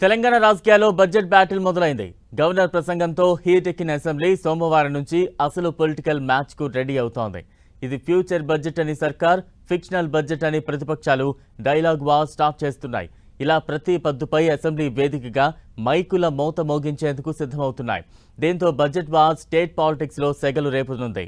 తెలంగాణ రాజకీయాల్లో budget battle మొదలైంది. Governor ప్రసంగంతో heat ఎక్కిన అసెంబ్లీ సోమవారం నుంచి అసలు పొలిటికల్ మ్యాచ్ కు రెడీ అవుతోంది. ఇది ఫ్యూచర్ బడ్జెట్ అని సర్కార్, ఫిక్షనల్ బడ్జెట్ అని ప్రతిపక్షాలు డైలాగ్ వార్ స్టార్ట్ చేస్తున్నాయి. ఇలా ప్రతి పద్దుపై అసెంబ్లీ వేదికగా మైకుల మోత మోగించేందుకు సిద్ధమవుతున్నాయి. దీంతో బడ్జెట్ వార్ స్టేట్ పాలిటిక్స్ లో సెగలు రేపుతుంది.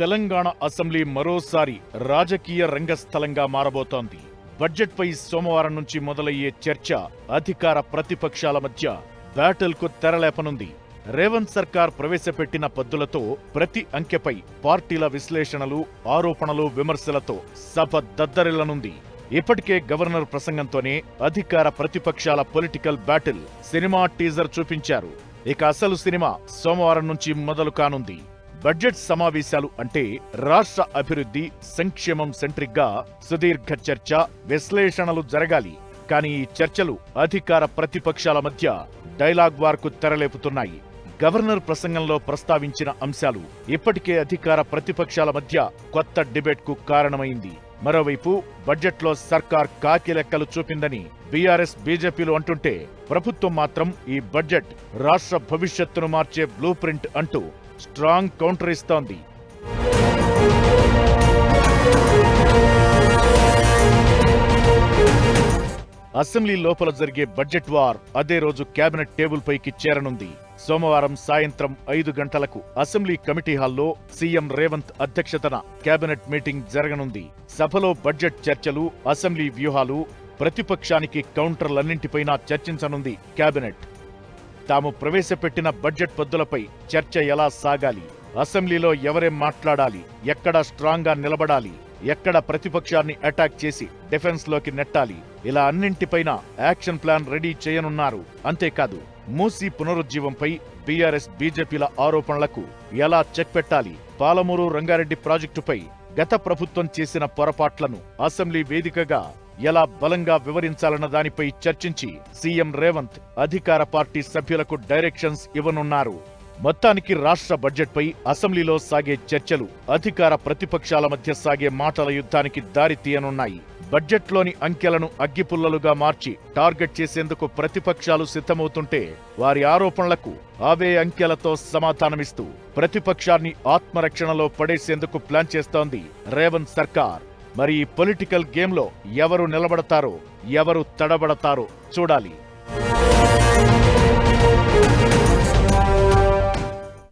తెలంగాణ అసెంబ్లీ మరోసారి రాజకీయ రంగస్థలంగా మారబోతోంది. బడ్జెట్పై సోమవారం నుంచి మొదలయ్యే చర్చ అధికార ప్రతిపక్షాల మధ్య బ్యాటిల్కు తెరలేపనుంది. రేవంత్ సర్కార్ ప్రవేశపెట్టిన పద్దులతో ప్రతి అంకెపై పార్టీల విశ్లేషణలు, ఆరోపణలు, విమర్శలతో సభ దద్దరిల్లనుంది. ఇప్పటికే గవర్నర్ ప్రసంగంతోనే అధికార ప్రతిపక్షాల పొలిటికల్ బ్యాటిల్ సినిమా టీజర్ చూపించారు. ఇక అసలు సినిమా సోమవారం నుంచి మొదలు కానుంది. బడ్జెట్ సమావేశాలు అంటే రాష్ట్ర అభివృద్ధి, సంక్షేమం సెంట్రిక్ గా సుదీర్ఘ చర్చ, విశ్లేషణలు జరగాలి. కానీ ఈ చర్చలు అధికార ప్రతిపక్షాల మధ్య డైలాగ్ వార్ కు తెరలేపుతున్నాయి. గవర్నర్ ప్రసంగంలో ప్రస్తావించిన అంశాలు ఇప్పటికే అధికార ప్రతిపక్షాల మధ్య కొత్త డిబేట్ కు కారణమైంది. మరోవైపు బడ్జెట్లో సర్కార్ కాకి లెక్కలు చూపిందని బీఆర్ఎస్, బీజేపీలు అంటుంటే, ప్రభుత్వం మాత్రం ఈ బడ్జెట్ రాష్ట్ర భవిష్యత్తును మార్చే బ్లూ ప్రింట్ అంటూ స్ట్రాంగ్ కౌంటర్ ఇస్తోంది. అసెంబ్లీ లోపల జరిగే బడ్జెట్ వార్ అదే రోజు కేబినెట్ టేబుల్ పైకి చేరనుంది. సోమవారం సాయంత్రం 5 గంటలకు అసెంబ్లీ కమిటీ హాల్లో సీఎం రేవంత్ అధ్యక్షతన కేబినెట్ మీటింగ్ జరగనుంది. సభలో బడ్జెట్ చర్చలు, అసెంబ్లీ వ్యూహాలు, ప్రతిపక్షానికి కౌంటర్లన్నింటిపైనా చర్చించనుంది కేబినెట్. తాము ప్రవేశపెట్టిన బడ్జెట్ పద్దులపై చర్చ ఎలా సాగాలి, అసెంబ్లీలో ఎవరేం మాట్లాడాలి, ఎక్కడ స్ట్రాంగ్ గా నిలబడాలి, ఎక్కడ ప్రతిపక్షాన్ని అటాక్ చేసి డిఫెన్స్ లోకి నెట్టాలి, ఇలా అన్నింటిపైన యాక్షన్ ప్లాన్ రెడీ చేయనున్నారు. అంతేకాదు, మూసీ పునరుజ్జీవంపై బీఆర్ఎస్, బీజేపీల ఆరోపణలకు ఎలా చెక్ పెట్టాలి, పాలమూరు రంగారెడ్డి ప్రాజెక్టుపై గత ప్రభుత్వం చేసిన పొరపాట్లను అసెంబ్లీ వేదికగా ఎలా బలంగా వివరించాలన్న దానిపై చర్చించి సీఎం రేవంత్ అధికార పార్టీ సభ్యులకు డైరెక్షన్స్ ఇవ్వనున్నారు. మొత్తానికి రాష్ట్ర బడ్జెట్పై అసెంబ్లీలో సాగే చర్చలు అధికార ప్రతిపక్షాల మధ్య సాగే మాటల యుద్ధానికి దారి తీయనున్నాయి. బడ్జెట్లోని అంకెలను అగ్గిపుల్లలుగా మార్చి టార్గెట్ చేసేందుకు ప్రతిపక్షాలు సిద్ధమవుతుంటే, వారి ఆరోపణలకు అవే అంకెలతో సమాధానమిస్తూ ప్రతిపక్షాన్ని ఆత్మరక్షణలో పడేసేందుకు ప్లాన్ చేస్తోంది రేవంత్ సర్కార్. మరి ఈ పొలిటికల్ గేమ్లో ఎవరు నిలబడతారో, ఎవరు తడబడతారో చూడాలి.